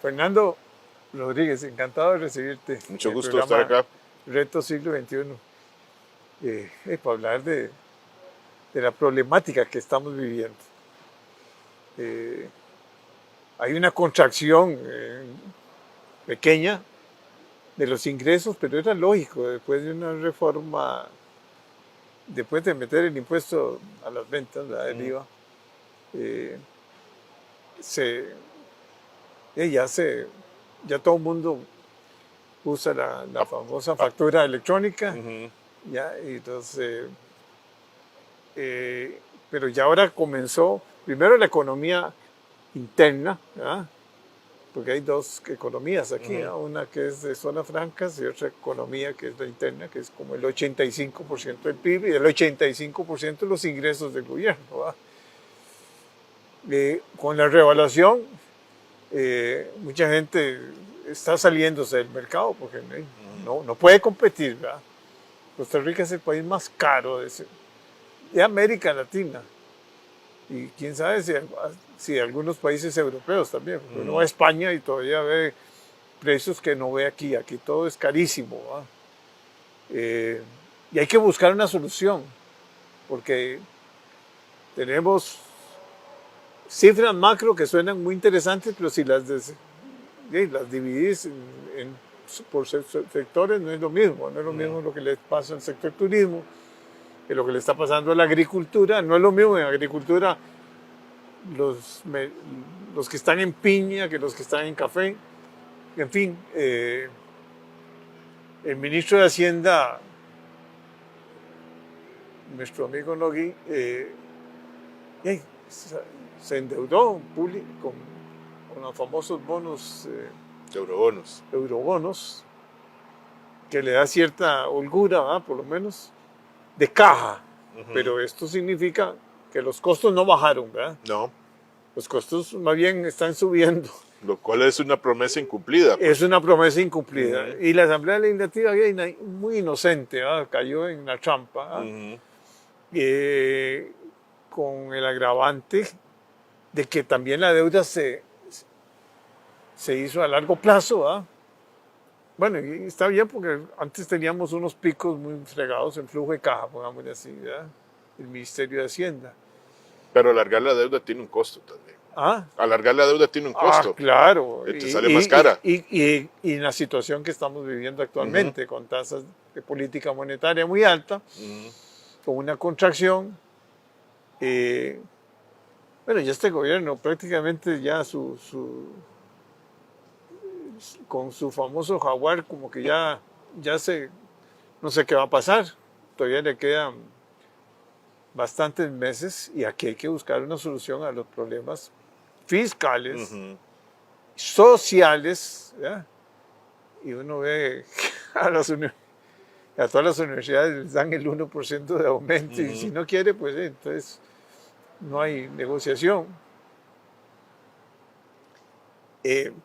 Fernando Rodríguez, encantado de recibirte Mucho en el gusto estar programa acá. Reto Siglo XXI, para hablar de la problemática que estamos viviendo. Hay una contracción pequeña de los ingresos, pero era lógico, después de una reforma, después de meter el impuesto a las ventas, ¿verdad? El IVA, eh, se, ya todo el mundo usa la famosa factura electrónica, ya, y entonces, pero ya ahora comenzó, primero la economía interna, ¿verdad? Porque hay dos economías aquí, ¿no? Una que es de zonas francas y otra economía que es la interna, que es como el 85% del PIB y el 85% de los ingresos del gobierno, ¿verdad? Con la revaluación, mucha gente está saliéndose del mercado porque no puede competir, ¿verdad? Costa Rica es el país más caro de América Latina. Y quién sabe si algunos países europeos también. Porque uno va a España y todavía ve precios que no ve aquí. Aquí todo es carísimo, ¿verdad? Y hay que buscar una solución, porque tenemos cifras macro que suenan muy interesantes, pero si las dividís por sectores no es lo mismo. No es lo mismo lo que le pasa al sector turismo que lo que le está pasando a la agricultura. No es lo mismo en agricultura los que están en piña que los que están en café. En fin, el ministro de Hacienda, nuestro amigo Nogui, se endeudó con los famosos bonos, eurobonos, que le da cierta holgura, ¿verdad? Por lo menos, de caja. Pero esto significa que los costos no bajaron, ¿verdad? No. Los costos más bien están subiendo. Lo cual es una promesa incumplida. Pues. Es una promesa incumplida. Y la Asamblea Legislativa, muy inocente, ¿verdad? Cayó en la trampa, con el agravante de que también la deuda se hizo a largo plazo, ¿verdad? Bueno, y está bien porque antes teníamos unos picos muy fregados en flujo de caja, pongámosle así, ¿verdad? El Ministerio de Hacienda. Pero alargar la deuda tiene un costo también. ¿Ah? Alargar la deuda tiene un costo. Claro. Te sale más cara. Y en la situación que estamos viviendo actualmente, con tasas de política monetaria muy alta, con una contracción. Bueno, ya este gobierno prácticamente ya con su famoso jaguar como que ya no sé qué va a pasar. Todavía le quedan bastantes meses y aquí hay que buscar una solución a los problemas fiscales, sociales, ¿ya? Y uno ve a todas las universidades les dan el 1% de aumento y si no quiere, pues entonces no hay negociación.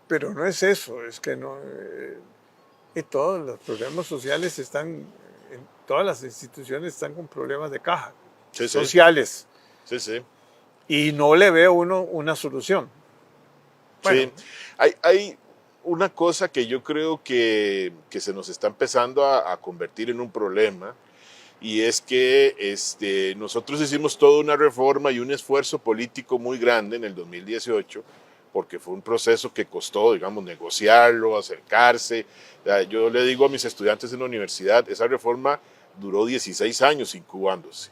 Pero no es eso, es que no, todos los problemas sociales todas las instituciones están con problemas de caja, sociales. Sí. Y no le veo uno una solución. Bueno. Sí, hay una cosa que yo creo que se nos está empezando a convertir en un problema, y es que nosotros hicimos toda una reforma y un esfuerzo político muy grande en el 2018, porque fue un proceso que costó, digamos, negociarlo, acercarse. Yo le digo a mis estudiantes en la universidad, esa reforma duró 16 años incubándose.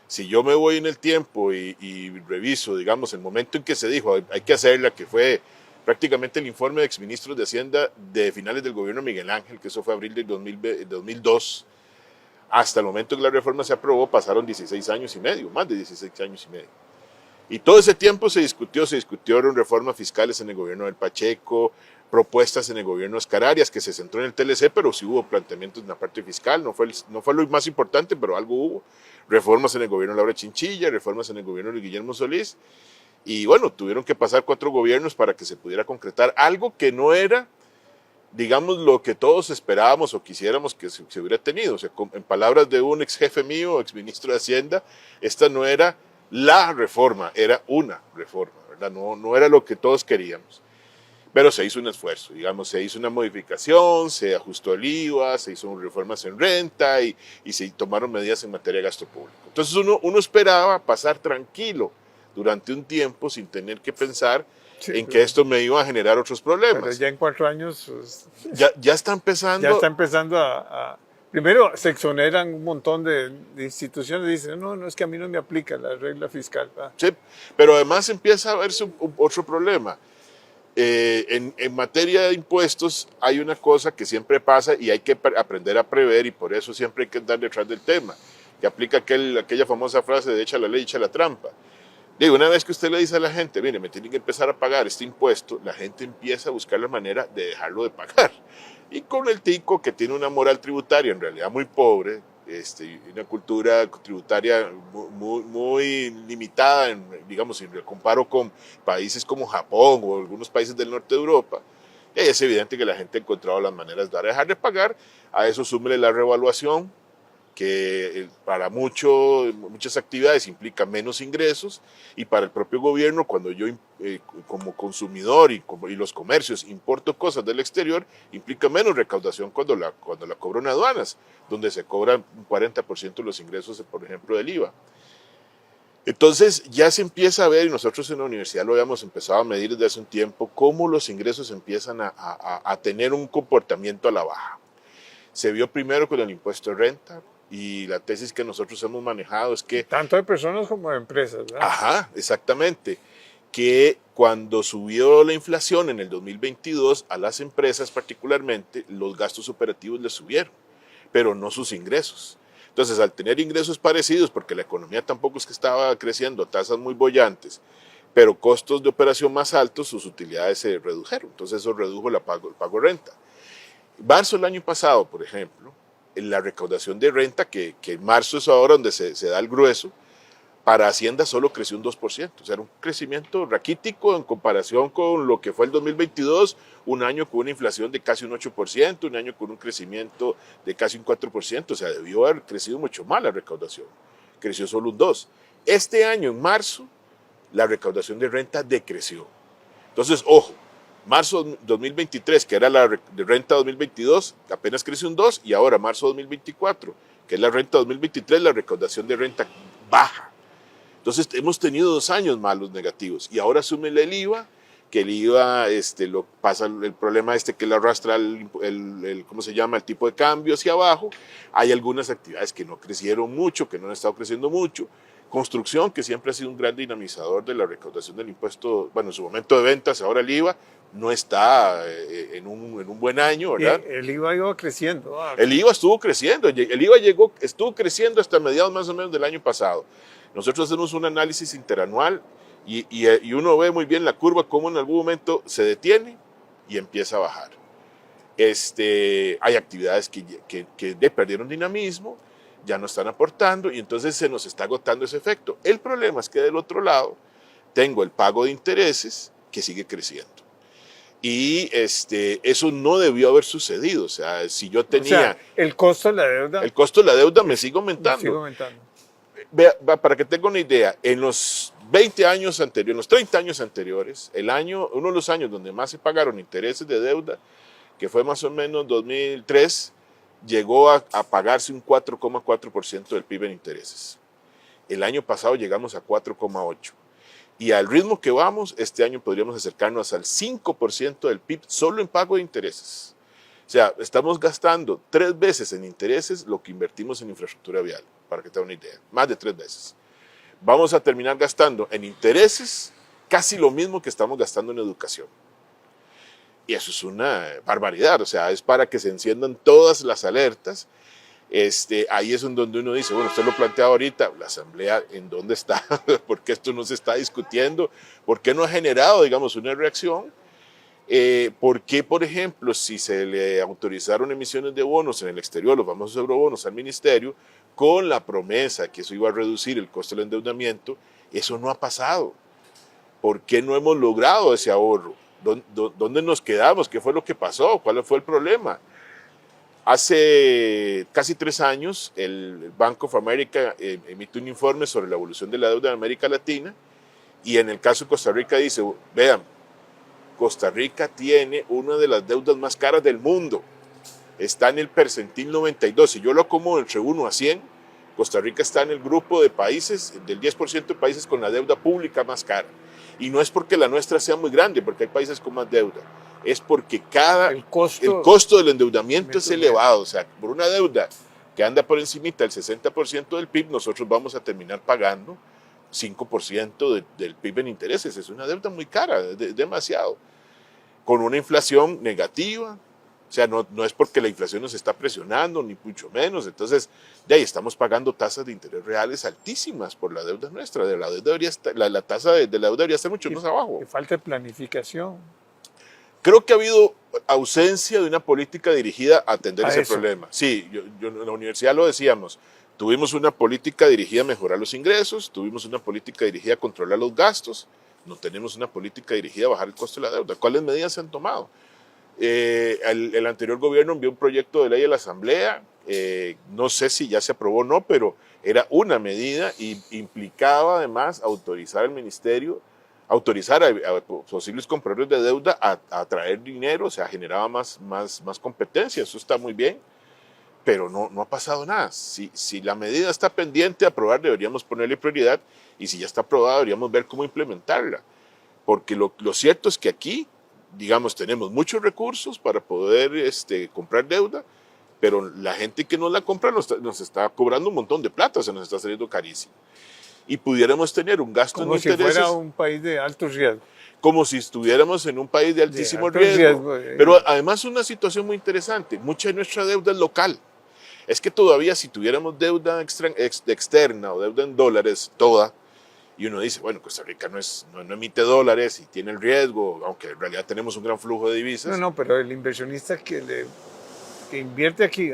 Si yo me voy en el tiempo y reviso, digamos, el momento en que se dijo hay que hacerla, que fue prácticamente el informe de exministros de Hacienda de finales del gobierno de Miguel Ángel, que eso fue abril del 2002, hasta el momento que la reforma se aprobó pasaron 16 años y medio, más de 16 años y medio. Y todo ese tiempo se discutieron reformas fiscales en el gobierno del Pacheco, propuestas en el gobierno de Oscar Arias, que se centró en el TLC, pero sí hubo planteamientos en la parte fiscal, no fue lo más importante, pero algo hubo. Reformas en el gobierno de Laura Chinchilla, reformas en el gobierno de Guillermo Solís, y bueno, tuvieron que pasar 4 gobiernos para que se pudiera concretar algo que no era, digamos, lo que todos esperábamos o quisiéramos que se hubiera tenido. O sea, en palabras de un ex jefe mío, ex ministro de Hacienda, esta no era la reforma, era una reforma, ¿verdad? No era lo que todos queríamos. Pero se hizo un esfuerzo, digamos, se hizo una modificación, se ajustó el IVA, se hizo reformas en renta y se tomaron medidas en materia de gasto público. Entonces uno esperaba pasar tranquilo durante un tiempo sin tener que pensar Sí, en que esto me iba a generar otros pero problemas. ya en 4 años pues, Ya está empezando. ya está empezando primero se exoneran un montón de instituciones, dicen, no, no es que a mí no me aplica la regla fiscal. Sí, pero además empieza a verse otro problema. En materia de impuestos hay una cosa que siempre pasa y hay que aprender a prever y por eso siempre hay que andar detrás del tema, que aplica aquella famosa frase de echa la ley, echa la trampa. Digo, una vez que usted le dice a la gente, mire, me tienen que empezar a pagar este impuesto, la gente empieza a buscar la manera de dejarlo de pagar. Y con el tico que tiene una moral tributaria en realidad muy pobre, una cultura tributaria muy limitada, digamos, si lo comparo con países como Japón o algunos países del norte de Europa, es evidente que la gente ha encontrado las maneras de dejar de pagar. A eso súmele la revaluación, que para muchas actividades implica menos ingresos, y para el propio gobierno, cuando yo como consumidor y los comercios importo cosas del exterior, implica menos recaudación cuando la cobro en aduanas, donde se cobran un 40% de los ingresos, por ejemplo, del IVA. Entonces ya se empieza a ver, y nosotros en la universidad lo habíamos empezado a medir desde hace un tiempo, cómo los ingresos empiezan a tener un comportamiento a la baja. Se vio primero con el impuesto de renta, y la tesis que nosotros hemos manejado es que... Tanto de personas como de empresas, ¿verdad? Ajá, exactamente. Que cuando subió la inflación en el 2022, a las empresas particularmente, los gastos operativos les subieron, pero no sus ingresos. Entonces, al tener ingresos parecidos, porque la economía tampoco es que estaba creciendo a tasas muy bollantes, pero costos de operación más altos, sus utilidades se redujeron. Entonces, eso redujo el pago de renta. Marzo del año pasado, por ejemplo, en la recaudación de renta, que en marzo es ahora donde se da el grueso, para Hacienda solo creció un 2%, o sea, era un crecimiento raquítico en comparación con lo que fue el 2022, un año con una inflación de casi un 8%, un año con un crecimiento de casi un 4%, o sea, debió haber crecido mucho más la recaudación, creció solo un 2%. Este año, en marzo, la recaudación de renta decreció. Entonces, ojo, marzo 2023, que era la de renta 2022, apenas creció un 2%, y ahora marzo 2024, que es la renta 2023, la recaudación de renta baja. Entonces hemos tenido 2 años malos negativos, y ahora súmele el IVA, que el IVA lo pasa el problema que le arrastra ¿cómo se llama?, el tipo de cambio hacia abajo. Hay algunas actividades que no crecieron mucho, que no han estado creciendo mucho. Construcción, que siempre ha sido un gran dinamizador de la recaudación del impuesto, bueno, en su momento de ventas, ahora el IVA no está en un buen año, ¿verdad? Y el IVA iba creciendo. El IVA estuvo creciendo, estuvo creciendo hasta mediados más o menos del año pasado. Nosotros hacemos un análisis interanual y uno ve muy bien la curva, cómo en algún momento se detiene y empieza a bajar. Hay actividades que perdieron dinamismo, ya no están aportando, y entonces se nos está agotando ese efecto. El problema es que del otro lado tengo el pago de intereses que sigue creciendo. Y eso no debió haber sucedido. O sea, si yo tenía... O sea, el costo de la deuda... El costo de la deuda me sigue aumentando. Sigue aumentando. Vea, para que tenga una idea, en los 20 años anteriores, en los 30 años anteriores, uno de los años donde más se pagaron intereses de deuda, que fue más o menos 2003, llegó a pagarse un 4,4% del PIB en intereses. El año pasado llegamos a 4,8%. Y al ritmo que vamos, este año podríamos acercarnos al 5% del PIB solo en pago de intereses. O sea, estamos gastando 3 veces en intereses lo que invertimos en infraestructura vial, para que tenga una idea, más de 3 veces. Vamos a terminar gastando en intereses casi lo mismo que estamos gastando en educación. Y eso es una barbaridad, o sea, es para que se enciendan todas las alertas. Ahí es en donde uno dice, bueno, usted lo plantea ahorita, la asamblea, ¿en dónde está? ¿Por qué esto no se está discutiendo? ¿Por qué no ha generado, digamos, una reacción? ¿Por qué, por ejemplo, si se le autorizaron emisiones de bonos en el exterior, los famosos eurobonos al ministerio, con la promesa que eso iba a reducir el costo del endeudamiento, eso no ha pasado? ¿Por qué no hemos logrado ese ahorro? ¿Dónde nos quedamos? ¿Qué fue lo que pasó? ¿Cuál fue el problema? Hace casi 3 años, el Bank of America emite un informe sobre la evolución de la deuda en América Latina, y en el caso de Costa Rica dice, vean, Costa Rica tiene una de las deudas más caras del mundo. Está en el percentil 92. Si yo lo acomodo entre 1 a 100, Costa Rica está en el grupo de países, del 10% de países con la deuda pública más cara. Y no es porque la nuestra sea muy grande, porque hay países con más deuda. Es porque el costo del endeudamiento es elevado. O sea, por una deuda que anda por encimita del 60% del PIB, nosotros vamos a terminar pagando 5% del PIB en intereses. Es una deuda muy cara, demasiado. Con una inflación negativa. O sea, no es porque la inflación nos está presionando, ni mucho menos. Entonces, ya ahí estamos pagando tasas de interés reales altísimas por la deuda nuestra. La tasa de la deuda debería estar mucho más abajo. Falta de planificación. Creo que ha habido ausencia de una política dirigida a atender ese problema. Sí, yo en la universidad lo decíamos. Tuvimos una política dirigida a mejorar los ingresos, tuvimos una política dirigida a controlar los gastos, no tenemos una política dirigida a bajar el costo de la deuda. ¿Cuáles medidas se han tomado? El anterior gobierno envió un proyecto de ley a la Asamblea, no sé si ya se aprobó o no, pero era una medida y implicaba además autorizar al ministerio, autorizar a posibles compradores de deuda a traer dinero, o sea, generaba más competencia, eso está muy bien, pero no ha pasado nada. Si la medida está pendiente de aprobar, deberíamos ponerle prioridad, y si ya está aprobada, deberíamos ver cómo implementarla, porque lo cierto es que aquí, digamos, tenemos muchos recursos para poder comprar deuda, pero la gente que nos la compra nos está cobrando un montón de plata, se nos está saliendo carísimo. Y pudiéramos tener un gasto en intereses. Como si fuera un país de alto riesgo. Como si estuviéramos en un país de altísimo riesgo. Pero además una situación muy interesante, mucha de nuestra deuda es local. Es que todavía si tuviéramos deuda externa o deuda en dólares, toda, y uno dice, bueno, Costa Rica no emite dólares y tiene el riesgo, aunque en realidad tenemos un gran flujo de divisas. No, pero el inversionista que invierte aquí,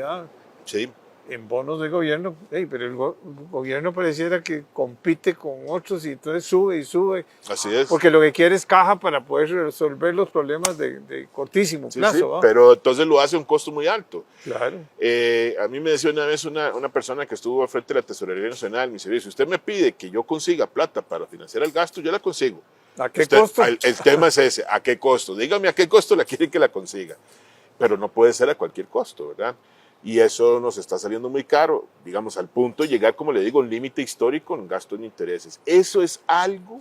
sí, en bonos de gobierno, pero el gobierno pareciera que compite con otros y entonces sube y sube. Así es. Porque lo que quiere es caja para poder resolver los problemas de cortísimo plazo. Sí, pero entonces lo hace a un costo muy alto. Claro. A mí me decía una vez una persona que estuvo al frente de la Tesorería Nacional, me dice, si usted me pide que yo consiga plata para financiar el gasto, yo la consigo. ¿A qué costo? El tema es ese, ¿a qué costo? Dígame a qué costo la quiere que la consiga. Pero no puede ser a cualquier costo, ¿verdad? Y eso nos está saliendo muy caro, digamos, al punto de llegar, como le digo, a un límite histórico en gasto en intereses. Eso es algo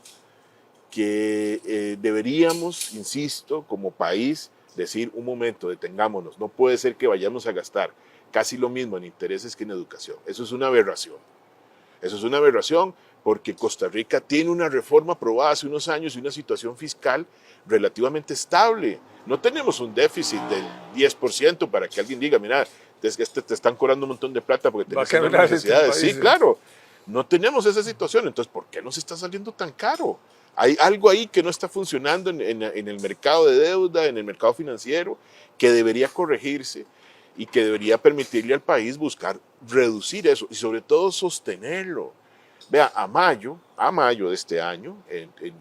que deberíamos, insisto, como país, decir un momento, detengámonos. No puede ser que vayamos a gastar casi lo mismo en intereses que en educación. Eso es una aberración. Eso es una aberración porque Costa Rica tiene una reforma aprobada hace unos años y una situación fiscal relativamente estable. No tenemos un déficit del 10% para que alguien diga, mira, te están cobrando un montón de plata porque tienes unas necesidades. Sí, claro, no tenemos esa situación. Entonces, ¿por qué nos está saliendo tan caro? Hay algo ahí que no está funcionando en el mercado de deuda, en el mercado financiero, que debería corregirse y que debería permitirle al país buscar reducir eso y sobre todo sostenerlo. Vea, a mayo de este año,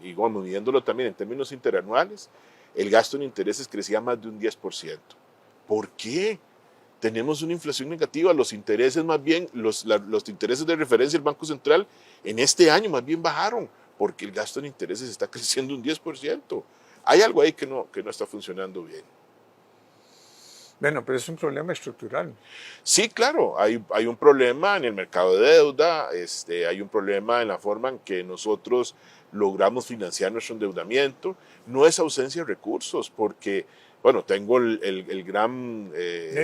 y bueno, midiéndolo también en términos interanuales, el gasto en intereses crecía más de un 10%. ¿Por qué? Tenemos una inflación negativa, los intereses más bien, los intereses de referencia del Banco Central en este año más bien bajaron, porque el gasto en intereses está creciendo un 10%. Hay algo ahí que no está funcionando bien. Bueno, pero es un problema estructural. Sí, claro, hay un problema en el mercado de deuda, hay un problema en la forma en que nosotros logramos financiar nuestro endeudamiento. No es ausencia de recursos, porque, bueno, tengo el gran...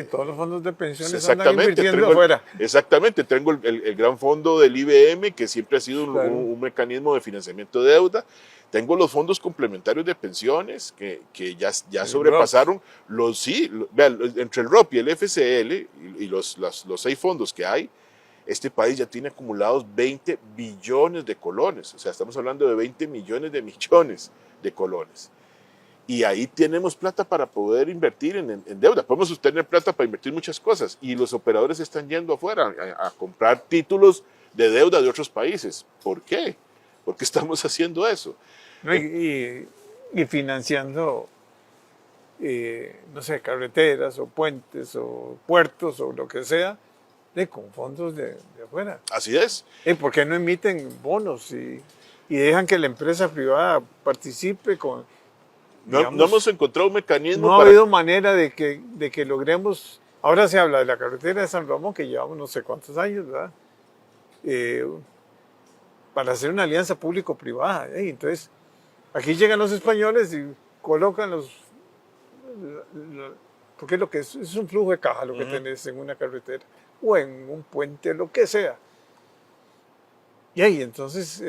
todos los fondos de pensiones andan invirtiendo afuera. Exactamente, tengo el gran fondo del IBM, que siempre ha sido un mecanismo de financiamiento de deuda. Tengo los fondos complementarios de pensiones que ya sobrepasaron vean, entre el ROP y el FCL y los 6 fondos que hay, este país ya tiene acumulados 20 billones de colones. O sea, estamos hablando de 20 millones de colones. Y ahí tenemos plata para poder invertir en deuda. Podemos tener plata para invertir muchas cosas. Y los operadores están yendo afuera a comprar títulos de deuda de otros países. ¿Por qué? ¿Por qué estamos haciendo eso? Y financiando, no sé, carreteras o puentes o puertos o lo que sea, con fondos de afuera. Así es. ¿Por qué no emiten bonos y dejan que la empresa privada participe con... No, digamos, no hemos encontrado un mecanismo no ha para... habido manera de que logremos, ahora se habla de la carretera de San Ramón, que llevamos no sé cuántos años, ¿verdad? Eh, para hacer una alianza público-privada. Entonces, aquí llegan los españoles y colocan porque lo que es un flujo de caja lo que tenés en una carretera o en un puente, lo que sea. Y ahí, entonces,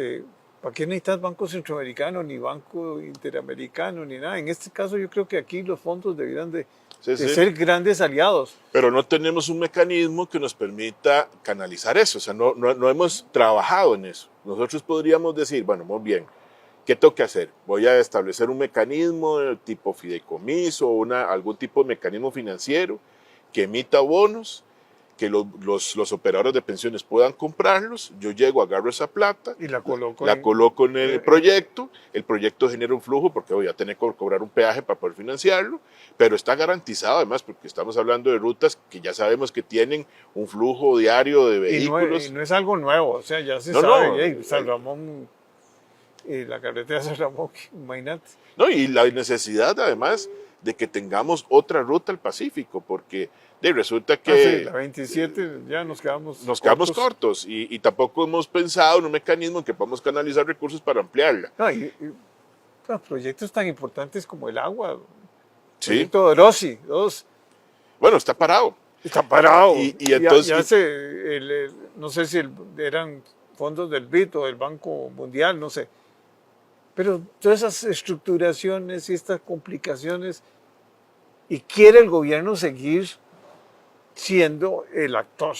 ¿para qué necesitas Banco Centroamericano, ni Banco Interamericano, ni nada? En este caso, yo creo que aquí los fondos deberían de ser grandes aliados. Pero no tenemos un mecanismo que nos permita canalizar eso, o sea, no hemos trabajado en eso. Nosotros podríamos decir, bueno, muy bien, ¿qué tengo que hacer? Voy a establecer un mecanismo tipo fideicomiso o algún tipo de mecanismo financiero que emita bonos, que los operadores de pensiones puedan comprarlos, yo llego, agarro esa plata, y la coloco en el proyecto genera un flujo porque voy a tener que cobrar un peaje para poder financiarlo, pero está garantizado además porque estamos hablando de rutas que ya sabemos que tienen un flujo diario de vehículos. Y no es algo nuevo, o sea, ya se sabe, San Ramón, la carretera de San Ramón, imagínate. No, y la necesidad además de que tengamos otra ruta al Pacífico, porque resulta que... sí, la 27 ya nos quedamos cortos y tampoco hemos pensado en un mecanismo en que podamos canalizar recursos para ampliarla. No, proyectos tan importantes como el agua, Sí. proyecto de Rossi, Bueno, está parado. Está parado. Y entonces... no sé si eran fondos del BID o del Banco Mundial, no sé. Pero todas esas estructuraciones y estas complicaciones, y quiere el gobierno seguir siendo el actor,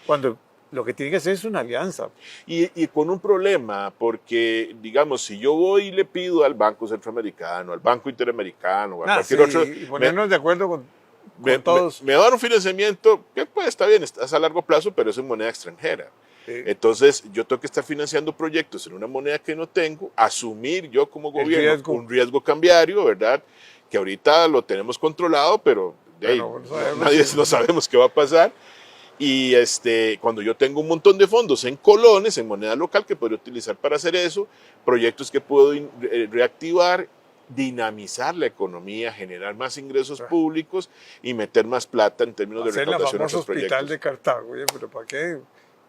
cuando lo que tiene que hacer es una alianza. Y con un problema, porque, digamos, si yo voy y le pido al Banco Centroamericano, al Banco Interamericano, a cualquier otro... Y ponernos de acuerdo con todos. Me dan un financiamiento que pues está bien, es a largo plazo, pero es en moneda extranjera. Sí. Entonces, yo tengo que estar financiando proyectos en una moneda que no tengo, asumir yo como gobierno un riesgo cambiario, ¿verdad? Que ahorita lo tenemos controlado, pero nadie no sabemos qué va a pasar. Y cuando yo tengo un montón de fondos en colones, en moneda local, que podría utilizar para hacer eso, proyectos que puedo reactivar, dinamizar la economía, generar más ingresos públicos y meter más plata en términos de recaudación de nuestros proyectos. Hospital de Cartago, pero ¿para qué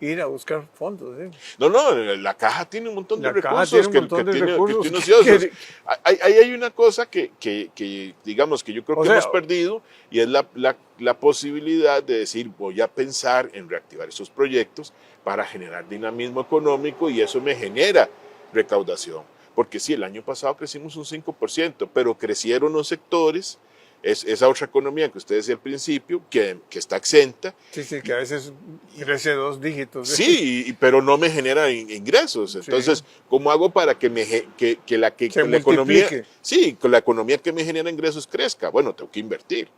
ir a buscar fondos? No, la caja tiene un montón de recursos que tiene ociosos. Ahí hay una cosa que digamos que yo creo que hemos perdido y es la posibilidad de decir voy a pensar en reactivar esos proyectos para generar dinamismo económico y eso me genera recaudación. Porque sí, el año pasado crecimos un 5%, pero crecieron los sectores, esa otra economía que usted decía al principio, que está exenta. Sí, que a veces crece 2 dígitos. Sí, pero no me genera ingresos. Entonces, sí. ¿Cómo hago para que la economía, sí, que la economía que me genera ingresos crezca? Bueno, tengo que invertir.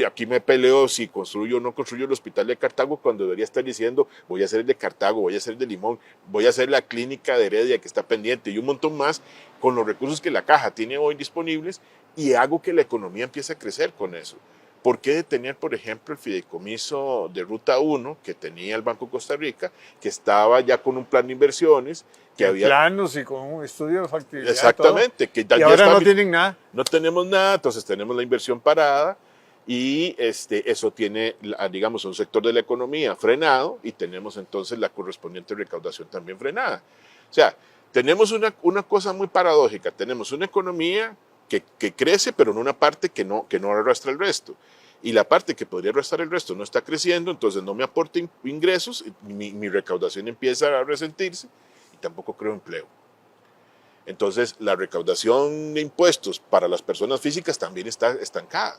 Aquí me peleo si construyo o no construyo el hospital de Cartago cuando debería estar diciendo voy a hacer el de Cartago, voy a hacer el de Limón, voy a hacer la clínica de Heredia que está pendiente y un montón más con los recursos que la caja tiene hoy disponibles y hago que la economía empiece a crecer con eso. ¿Por qué detener, por ejemplo, el fideicomiso de Ruta 1 que tenía el Banco Costa Rica, que estaba ya con un plan de inversiones? Que había planos y con un estudio de factibilidad. Exactamente. Que y ahora no tienen nada. No tenemos nada, entonces tenemos la inversión parada. Y eso tiene, digamos, un sector de la economía frenado y tenemos entonces la correspondiente recaudación también frenada. O sea, tenemos una cosa muy paradójica. Tenemos una economía que crece, pero en una parte que no arrastra el resto. Y la parte que podría arrastrar el resto no está creciendo, entonces no me aporta ingresos, mi recaudación empieza a resentirse y tampoco creo empleo. Entonces, la recaudación de impuestos para las personas físicas también está estancada.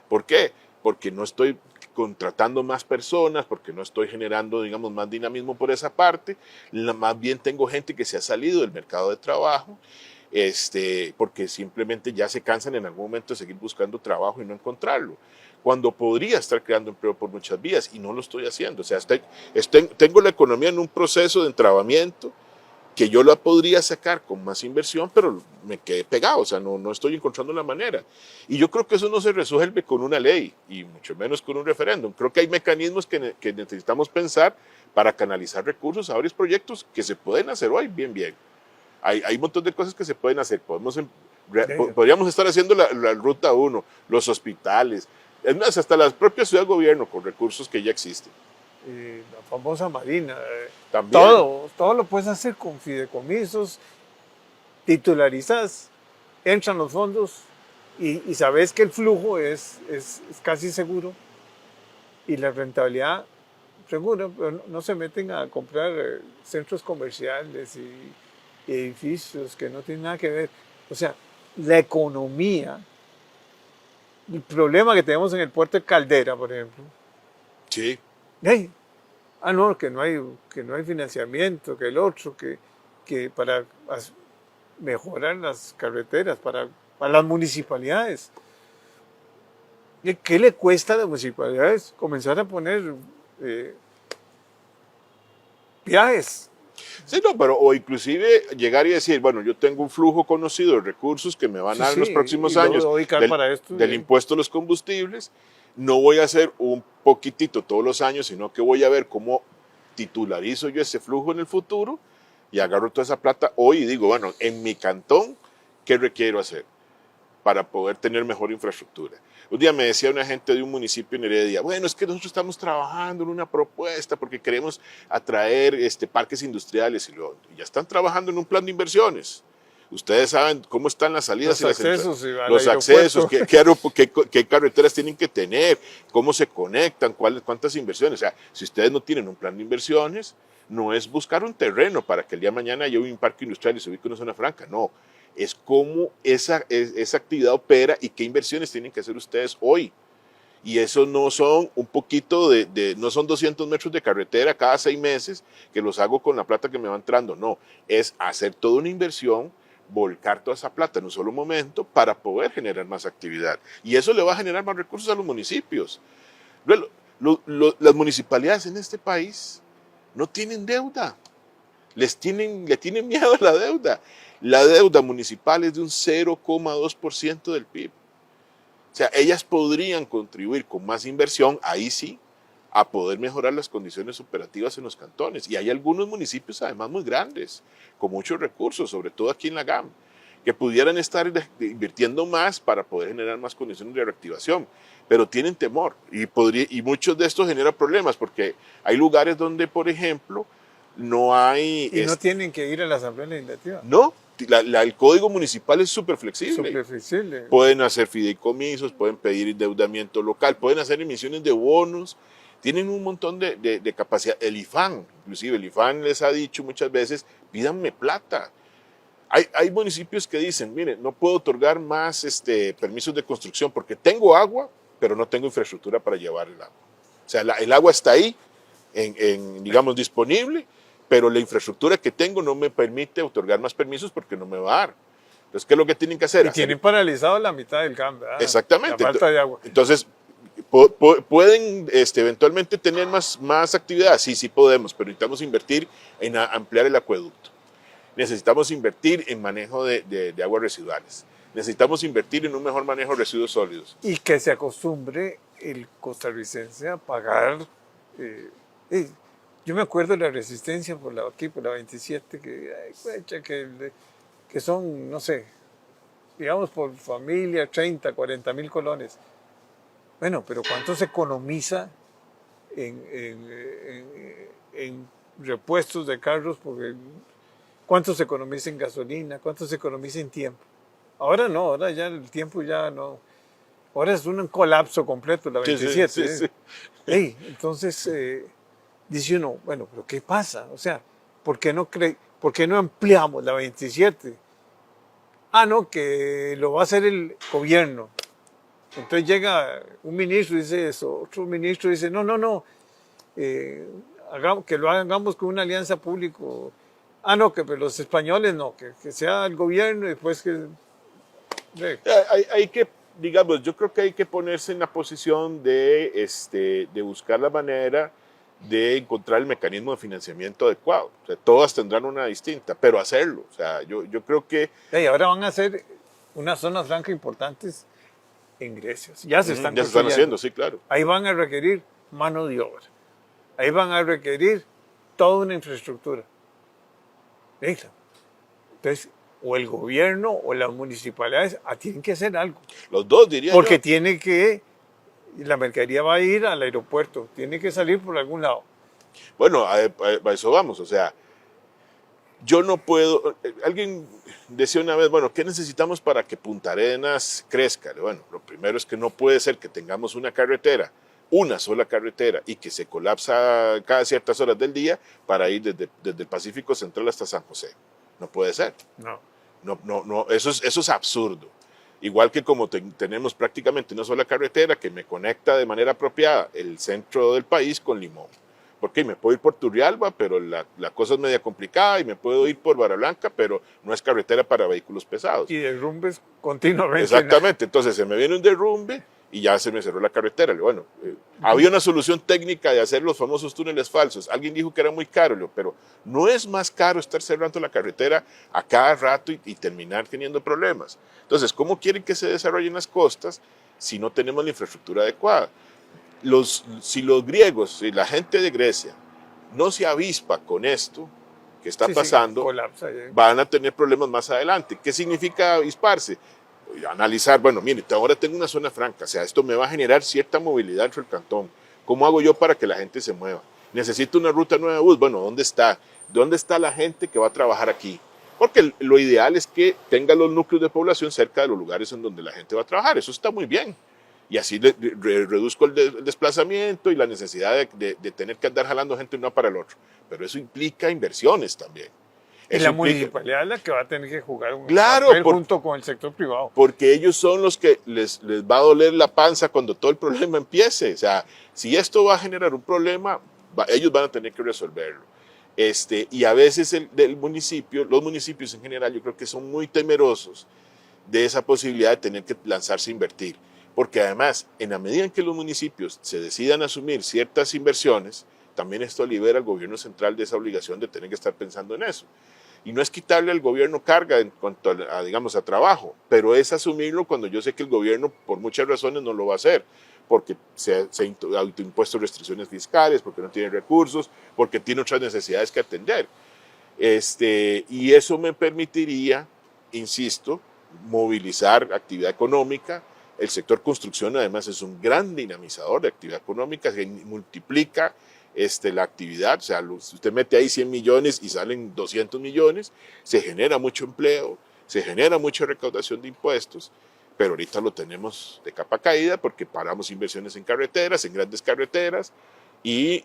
¿Por qué? Porque no estoy contratando más personas, porque no estoy generando, digamos, más dinamismo por esa parte, más bien tengo gente que se ha salido del mercado de trabajo, porque simplemente ya se cansan en algún momento de seguir buscando trabajo y no encontrarlo, cuando podría estar creando empleo por muchas vías y no lo estoy haciendo. O sea, tengo la economía en un proceso de entrabamiento que yo la podría sacar con más inversión, pero me quedé pegado, o sea, no estoy encontrando la manera. Y yo creo que eso no se resuelve con una ley, y mucho menos con un referéndum. Creo que hay mecanismos que necesitamos pensar para canalizar recursos a varios proyectos que se pueden hacer hoy bien. Hay un montón de cosas que se pueden hacer. Podemos Podríamos estar haciendo la ruta 1, los hospitales, es más, hasta la propia ciudad de gobierno con recursos que ya existen. La famosa Marina. También. Todo lo puedes hacer con fideicomisos, titularizas, entran los fondos y sabes que el flujo es casi seguro y la rentabilidad segura, pero no se meten a comprar centros comerciales y edificios que no tienen nada que ver. O sea, la economía, el problema que tenemos en el puerto de Caldera, por ejemplo. Sí. Hey, no, que no hay financiamiento, que el otro, que para mejorar las carreteras, para las municipalidades. ¿Qué le cuesta a las municipalidades comenzar a poner viajes? Sí, no, pero o inclusive llegar y decir, bueno, yo tengo un flujo conocido de recursos que me van a dar en los próximos años del impuesto a los combustibles, no voy a hacer un poquitito todos los años, sino que voy a ver cómo titularizo yo ese flujo en el futuro y agarro toda esa plata hoy y digo, bueno, en mi cantón, ¿qué requiero hacer para poder tener mejor infraestructura? Un día me decía una gente de un municipio en Heredia, bueno, es que nosotros estamos trabajando en una propuesta porque queremos atraer parques industriales y ya están trabajando en un plan de inversiones. Ustedes saben cómo están las salidas los accesos, los accesos, qué carreteras tienen que tener, cómo se conectan, cuántas inversiones. O sea, si ustedes no tienen un plan de inversiones, no es buscar un terreno para que el día de mañana haya un parque industrial y se ubique en una zona franca, no. Es cómo esa actividad opera y qué inversiones tienen que hacer ustedes hoy. Y eso no son un poquito no son 200 metros de carretera cada 6 meses que los hago con la plata que me va entrando, no. Es hacer toda una inversión, volcar toda esa plata en un solo momento para poder generar más actividad. Y eso le va a generar más recursos a los municipios. Las municipalidades en este país no tienen deuda. Le tienen miedo a la deuda. La deuda municipal es de un 0,2% del PIB. O sea, ellas podrían contribuir con más inversión, ahí sí, a poder mejorar las condiciones operativas en los cantones. Y hay algunos municipios además muy grandes, con muchos recursos, sobre todo aquí en la GAM, que pudieran estar invirtiendo más para poder generar más condiciones de reactivación, pero tienen temor y muchos de estos generan problemas porque hay lugares donde, por ejemplo, no hay... Y no tienen que ir a la Asamblea Legislativa. No, el código municipal es súper flexible. Súper flexible. Pueden hacer fideicomisos, pueden pedir endeudamiento local, pueden hacer emisiones de bonos, tienen un montón de capacidad. El IFAN, inclusive el IFAN les ha dicho muchas veces, pídanme plata. Hay municipios que dicen, mire, no puedo otorgar más permisos de construcción porque tengo agua, pero no tengo infraestructura para llevar el agua. O sea, el agua está ahí, digamos, disponible, pero la infraestructura que tengo no me permite otorgar más permisos porque no me va a dar. Entonces, ¿qué es lo que tienen que hacer? Y tienen paralizado la mitad del campo. Exactamente. La falta de agua. Entonces, ¿pueden eventualmente tener más actividad? Sí podemos, pero necesitamos invertir en ampliar el acueducto. Necesitamos invertir en manejo de aguas residuales. Necesitamos invertir en un mejor manejo de residuos sólidos. Y que se acostumbre el costarricense a pagar. Yo me acuerdo de la resistencia por la 27, que son, no sé, digamos por familia, 30, 40 mil colones. Bueno, pero ¿cuánto se economiza en repuestos de carros? Porque ¿cuánto se economiza en gasolina? ¿Cuánto se economiza en tiempo? Ahora no, ahora ya el tiempo ya no. Ahora es un colapso completo la 27. Sí. Entonces, dice uno, bueno, pero ¿qué pasa? O sea, ¿por qué no ampliamos la 27? No, que lo va a hacer el gobierno. Entonces llega un ministro y dice eso, otro ministro dice, no, que lo hagamos con una alianza público. No, que los españoles no, que sea el gobierno y después que... Hay que, digamos, yo creo que hay que ponerse en la posición de buscar la manera de encontrar el mecanismo de financiamiento adecuado. O sea, todas tendrán una distinta, pero hacerlo. O sea, yo creo que... ahora van a hacer unas zonas francas importantes en Grecia. Ya se están haciendo, sí, claro. Ahí van a requerir mano de obra. Ahí van a requerir toda una infraestructura. Entonces, o el gobierno o las municipalidades tienen que hacer algo. Los dos, diría Porque yo. la mercadería va a ir al aeropuerto, tiene que salir por algún lado. Bueno, a eso vamos, o sea, yo no puedo, alguien decía una vez, bueno, ¿qué necesitamos para que Punta Arenas crezca? Bueno, lo primero es que no puede ser que tengamos una sola carretera, y que se colapsa cada ciertas horas del día para ir desde el Pacífico Central hasta San José. No puede ser. No. No, eso es absurdo. Igual que como tenemos prácticamente una sola carretera que me conecta de manera apropiada el centro del país con Limón. Porque me puedo ir por Turrialba, pero la cosa es media complicada, y me puedo ir por Barra Blanca, pero no es carretera para vehículos pesados. Y derrumbes continuamente. Exactamente, entonces se me viene un derrumbe y ya se me cerró la carretera. Bueno, había una solución técnica de hacer los famosos túneles falsos. Alguien dijo que era muy caro, pero no es más caro estar cerrando la carretera a cada rato y terminar teniendo problemas. Entonces, ¿cómo quieren que se desarrollen las costas si no tenemos la infraestructura adecuada? Si los griegos, si la gente de Grecia no se avispa con esto que está pasando, colapsa, van a tener problemas más adelante. ¿Qué significa avisparse? Analizar, bueno, mire, ahora tengo una zona franca, o sea, esto me va a generar cierta movilidad dentro del cantón. ¿Cómo hago yo para que la gente se mueva? Necesito una ruta nueva de bus. Bueno, ¿dónde está? ¿Dónde está la gente que va a trabajar aquí? Porque lo ideal es que tenga los núcleos de población cerca de los lugares en donde la gente va a trabajar. Eso está muy bien. Y así reduzco el desplazamiento y la necesidad de tener que andar jalando gente de un lado para el otro. Pero eso implica inversiones también. Y la municipalidad es la que va a tener que jugar un papel junto con el sector privado. Porque ellos son los que les va a doler la panza cuando todo el problema empiece. O sea, si esto va a generar un problema, ellos van a tener que resolverlo. Y a veces los municipios en general, yo creo que son muy temerosos de esa posibilidad de tener que lanzarse a invertir. Porque además, en la medida en que los municipios se decidan asumir ciertas inversiones, también esto libera al gobierno central de esa obligación de tener que estar pensando en eso. Y no es quitarle al gobierno carga en cuanto digamos, a trabajo, pero es asumirlo cuando yo sé que el gobierno, por muchas razones, no lo va a hacer, porque se ha autoimpuesto restricciones fiscales, porque no tiene recursos, porque tiene otras necesidades que atender. Y eso me permitiría, insisto, movilizar actividad económica. El sector construcción, además, es un gran dinamizador de actividad económica, que multiplica la actividad. O sea, si usted mete ahí 100 millones y salen 200 millones, se genera mucho empleo, se genera mucha recaudación de impuestos, pero ahorita lo tenemos de capa caída porque paramos inversiones en carreteras, en grandes carreteras, y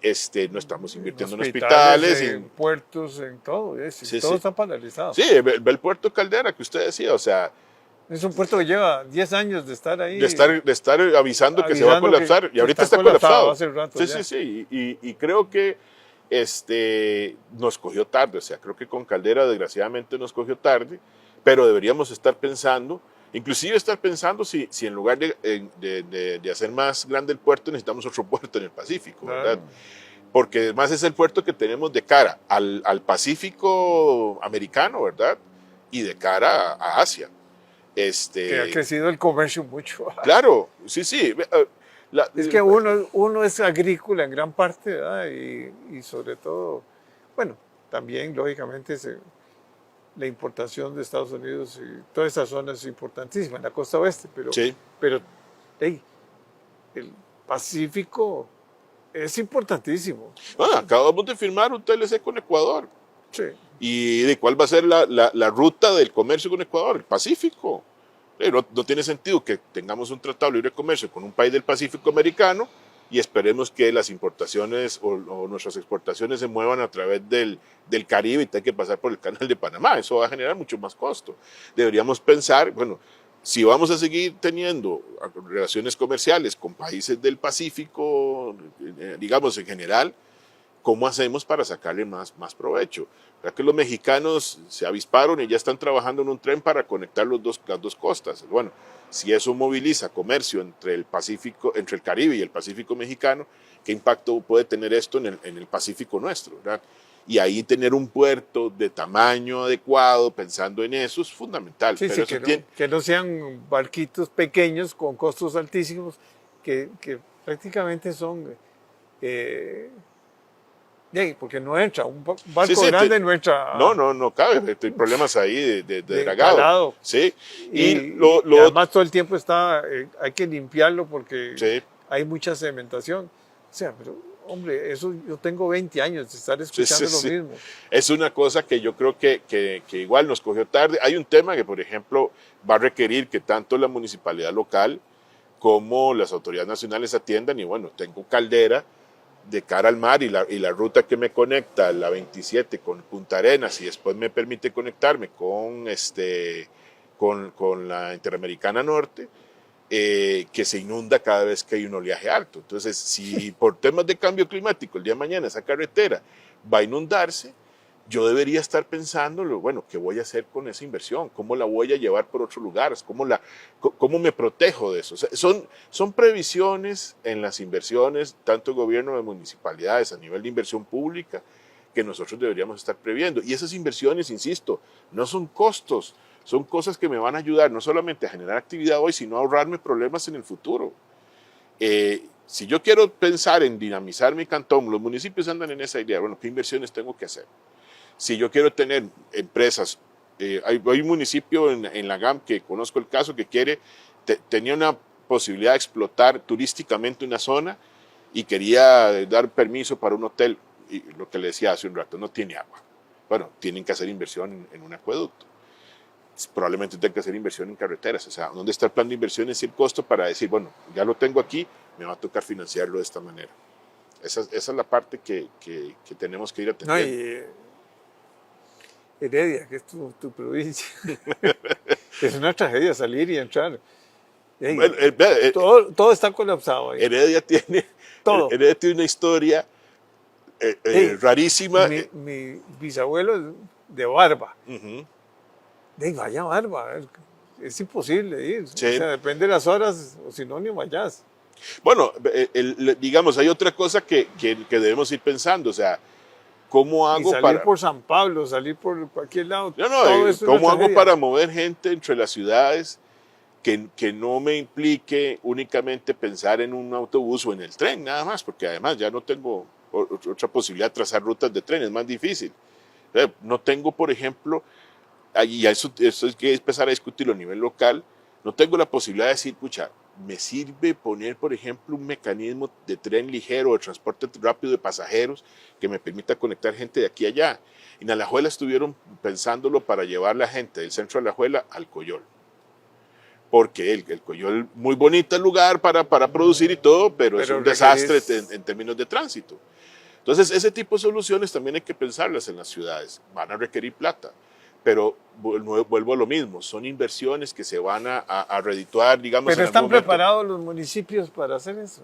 no estamos invirtiendo en hospitales, en puertos, en todo. Todo está paralizado. Sí, ve el puerto Caldera que usted decía, o sea, es un puerto que lleva 10 años de estar ahí. De estar avisando que se va a colapsar. Y ahorita está colapsado. Hace rato sí. Y creo que nos cogió tarde. O sea, creo que con Caldera desgraciadamente nos cogió tarde. Pero deberíamos estar pensando, inclusive estar pensando si en lugar de hacer más grande el puerto, necesitamos otro puerto en el Pacífico, ¿verdad? Porque además es el puerto que tenemos de cara al Pacífico americano, ¿verdad? Y de cara a Asia. Que ha crecido el comercio mucho. Claro, sí. Es que uno es agrícola en gran parte, ¿verdad? Y sobre todo, bueno, también lógicamente la importación de Estados Unidos y toda esa zona es importantísima, en la costa oeste, pero hey, el Pacífico es importantísimo. Acabamos de firmar un TLC con Ecuador. Sí. ¿Y de cuál va a ser la ruta del comercio con Ecuador? El Pacífico. No tiene sentido que tengamos un tratado de libre comercio con un país del Pacífico americano y esperemos que las importaciones o nuestras exportaciones se muevan a través del Caribe y tenga que pasar por el canal de Panamá. Eso va a generar mucho más costo. Deberíamos pensar, bueno, si vamos a seguir teniendo relaciones comerciales con países del Pacífico, digamos en general, ¿cómo hacemos para sacarle más provecho? ¿Verdad que los mexicanos se avisparon y ya están trabajando en un tren para conectar las dos costas? Bueno, si eso moviliza comercio entre el Caribe y el Pacífico mexicano, ¿qué impacto puede tener esto en el Pacífico nuestro? ¿Verdad? Y ahí tener un puerto de tamaño adecuado, pensando en eso, es fundamental. Sí, pero que no sean barquitos pequeños con costos altísimos, que prácticamente son Porque no entra, un barco Sí, grande no entra. no cabe, hay problemas ahí de dragado. Calado. Sí, Y lo además todo el tiempo está, hay que limpiarlo porque sí, hay mucha cementación. O sea, pero hombre, eso yo tengo 20 años de estar sí, escuchando sí. lo mismo. Es una cosa que yo creo que igual nos cogió tarde. Hay un tema que, por ejemplo, va a requerir que tanto la municipalidad local como las autoridades nacionales atiendan. Y bueno, tengo Caldera de cara al mar y la ruta que me conecta, la 27 con Punta Arenas y después me permite conectarme con la Interamericana Norte, que se inunda cada vez que hay un oleaje alto. Entonces, si por temas de cambio climático el día de mañana esa carretera va a inundarse, yo debería estar pensando, bueno, ¿qué voy a hacer con esa inversión? ¿Cómo la voy a llevar por otros lugares? ¿Cómo me protejo de eso? O sea, son previsiones en las inversiones, tanto el gobierno de municipalidades a nivel de inversión pública, que nosotros deberíamos estar previendo. Y esas inversiones, insisto, no son costos, son cosas que me van a ayudar no solamente a generar actividad hoy, sino a ahorrarme problemas en el futuro. Si yo quiero pensar en dinamizar mi cantón, los municipios andan en esa idea, bueno, ¿qué inversiones tengo que hacer? Si yo quiero tener empresas, hay un municipio en la GAM que conozco el caso que tenía una posibilidad de explotar turísticamente una zona y quería dar permiso para un hotel, y lo que le decía hace un rato, no tiene agua. Bueno, tienen que hacer inversión en un acueducto. Probablemente tengan que hacer inversión en carreteras. O sea, ¿dónde está el plan de inversiones y el costo para decir, bueno, ya lo tengo aquí, me va a tocar financiarlo de esta manera? Esa es la parte que tenemos que ir atendiendo. No, Heredia, que es tu provincia. Es una tragedia salir y entrar. Bueno, todo está colapsado ahí. Heredia tiene una historia rarísima. Mi bisabuelo es de Barba. Uh-huh. Vaya Barba, es imposible ir. Sí. O sea, depende de las horas, o si no, ni vayas. Bueno, digamos, hay otra cosa que debemos ir pensando, o sea, ¿cómo hago salir para por San Pablo, salir por cualquier lado? ¿Cómo hago para mover gente entre las ciudades que no me implique únicamente pensar en un autobús o en el tren, nada más? Porque además ya no tengo otra posibilidad de trazar rutas de tren, es más difícil. No tengo, por ejemplo, y eso hay que empezar a discutirlo a nivel local, no tengo la posibilidad de decir, pucha, me sirve poner, por ejemplo, un mecanismo de tren ligero o de transporte rápido de pasajeros que me permita conectar gente de aquí a allá. En Alajuela estuvieron pensándolo para llevar la gente del centro de Alajuela al Coyol. Porque el Coyol, muy bonito el lugar para producir y todo, pero es un desastre en términos de tránsito. Entonces, ese tipo de soluciones también hay que pensarlas en las ciudades. Van a requerir plata. Pero vuelvo a lo mismo, son inversiones que se van a redituar, digamos. ¿Pero están preparados los municipios para hacer eso?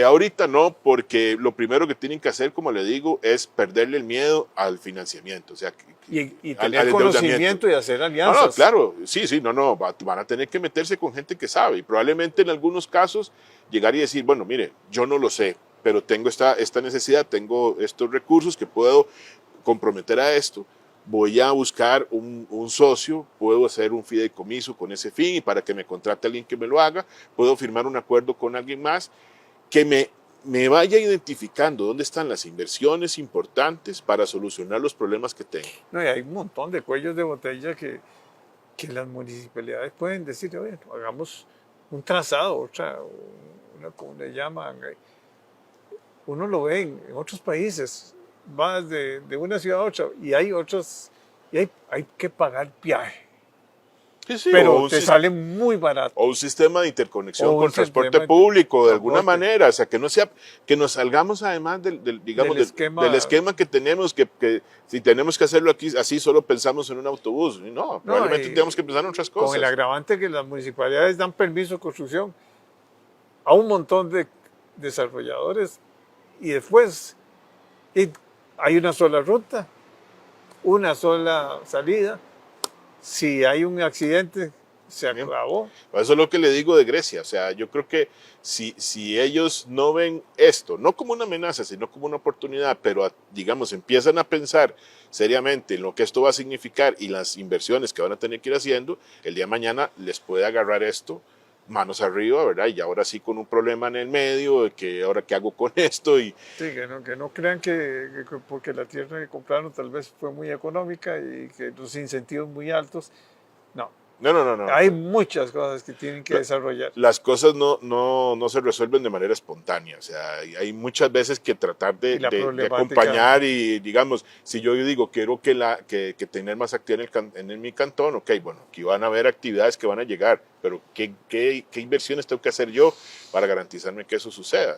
Ahorita no, porque lo primero que tienen que hacer, como le digo, es perderle el miedo al financiamiento. O sea, y tener conocimiento y hacer alianzas. No, claro, sí, van a tener que meterse con gente que sabe y probablemente en algunos casos llegar y decir, bueno, mire, yo no lo sé, pero tengo esta necesidad, tengo estos recursos que puedo comprometer a esto. Voy a buscar un socio, puedo hacer un fideicomiso con ese fin y para que me contrate alguien que me lo haga, puedo firmar un acuerdo con alguien más que me vaya identificando dónde están las inversiones importantes para solucionar los problemas que tengo. No, y hay un montón de cuellos de botella que las municipalidades pueden decir, oye, hagamos un trazado, ¿cómo le llaman? Uno lo ve en otros países. Vas de una ciudad a otra y hay otros, y hay que pagar viaje. Sí, pero te sale muy barato. O un sistema de interconexión con transporte público, de alguna manera, o sea, que no sea, que nos salgamos además del esquema que tenemos, que si tenemos que hacerlo aquí, así solo pensamos en un autobús. No, probablemente tenemos que pensar en otras cosas. Con el agravante que las municipalidades dan permiso de construcción a un montón de desarrolladores y después hay una sola ruta, una sola salida. Si hay un accidente, se acabó. Eso es lo que le digo de Grecia. O sea, yo creo que si ellos no ven esto, no como una amenaza, sino como una oportunidad, pero digamos, empiezan a pensar seriamente en lo que esto va a significar y las inversiones que van a tener que ir haciendo, el día de mañana les puede agarrar esto manos arriba, ¿verdad? Y ahora sí con un problema en el medio, de que ahora qué hago con esto. Y Sí, que no crean que porque la tierra que compraron tal vez fue muy económica y que los incentivos muy altos. No, no. hay muchas cosas que tienen que La- desarrollar. Las cosas no se resuelven de manera espontánea, o sea, hay muchas veces que tratar Y la de problemática, acompañar y, digamos, si yo digo quiero que tener más actividad en mi cantón, ok, bueno, aquí van a haber actividades que van a llegar, pero ¿qué inversiones tengo que hacer yo para garantizarme que eso suceda?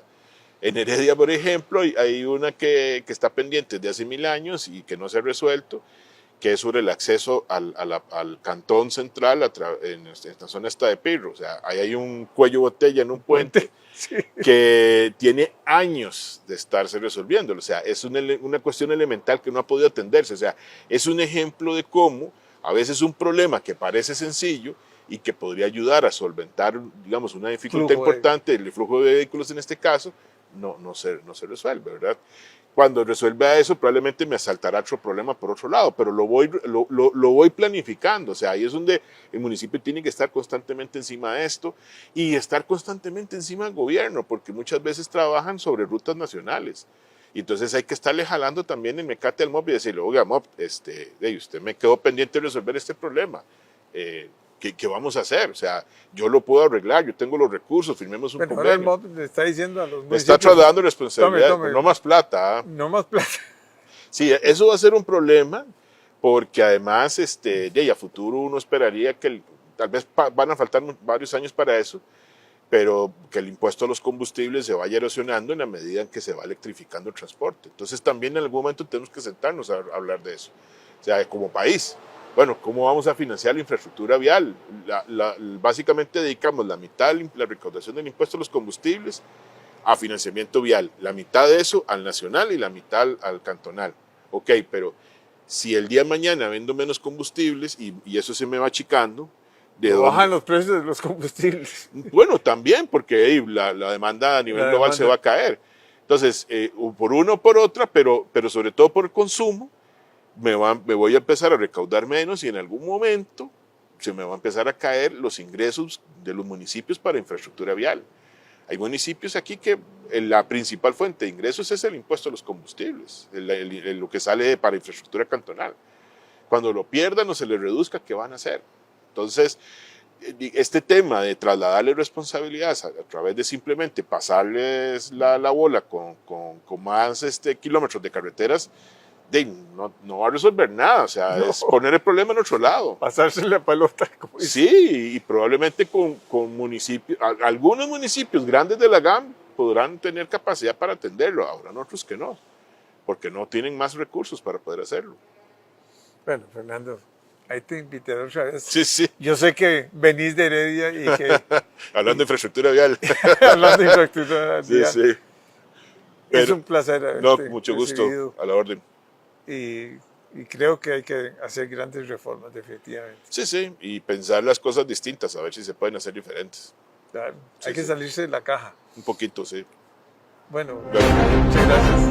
En Heredia, por ejemplo, hay una que está pendiente de hace 1000 años y que no se ha resuelto, que es sobre el acceso al cantón central en esta zona esta de Pirro. O sea, ahí hay un cuello botella en un puente sí. que tiene años de estarse resolviendo. O sea, es una cuestión elemental que no ha podido atenderse. O sea, es un ejemplo de cómo a veces un problema que parece sencillo y que podría ayudar a solventar, digamos, una dificultad importante, el flujo de vehículos en este caso, no se resuelve, ¿verdad? Cuando resuelva eso, probablemente me asaltará otro problema por otro lado, pero lo voy planificando. O sea, ahí es donde el municipio tiene que estar constantemente encima de esto y estar constantemente encima del gobierno, porque muchas veces trabajan sobre rutas nacionales. Y entonces hay que estarle jalando también el mecate al MOP y decirle, oiga, MOP, usted me quedó pendiente de resolver este problema. ¿Qué vamos a hacer? O sea, yo lo puedo arreglar, yo tengo los recursos, firmemos un Bueno, convenio. ahora el MOP le está diciendo a los Le está municipios, trasladando responsabilidad, tome, no más plata. ¿Ah? no más plata. Sí, eso va a ser un problema porque además a futuro uno esperaría que tal vez van a faltar varios años para eso, pero que el impuesto a los combustibles se vaya erosionando en la medida en que se va electrificando el transporte. Entonces también en algún momento tenemos que sentarnos a hablar de eso. O sea, como país, bueno, ¿cómo vamos a financiar la infraestructura vial? Básicamente dedicamos la mitad de la recaudación del impuesto a los combustibles a financiamiento vial, la mitad de eso al nacional y la mitad al cantonal. Ok, pero si el día de mañana vendo menos combustibles y eso se me va achicando, bajan los precios de los combustibles. Bueno, también, porque la demanda a nivel global se va a caer. Entonces, por una o por otra, pero sobre todo por el consumo, me voy a empezar a recaudar menos y en algún momento se me va a empezar a caer los ingresos de los municipios para infraestructura vial. Hay municipios aquí que la principal fuente de ingresos es el impuesto a los combustibles, lo que sale para infraestructura cantonal. Cuando lo pierdan o se les reduzca, ¿qué van a hacer? Entonces, este tema de trasladarle responsabilidades a través de simplemente pasarles la bola con más kilómetros de carreteras, no va a resolver nada. O sea, no. Es poner el problema en otro lado. Pasarse la pelota. Sí, y probablemente con municipios, algunos municipios grandes de la GAM podrán tener capacidad para atenderlo, habrá otros que no, porque no tienen más recursos para poder hacerlo. Bueno, Fernando, ahí te invité otra vez. Sí. Yo sé que venís de Heredia y que... Hablando de infraestructura vial. Hablando de infraestructura vial. Sí. Es un placer haberte mucho gusto, recibido. A la orden. Y creo que hay que hacer grandes reformas, definitivamente. Sí, y pensar las cosas distintas, a ver si se pueden hacer diferentes. Claro, hay que salirse de la caja. Un poquito, sí. Bueno, muchas gracias.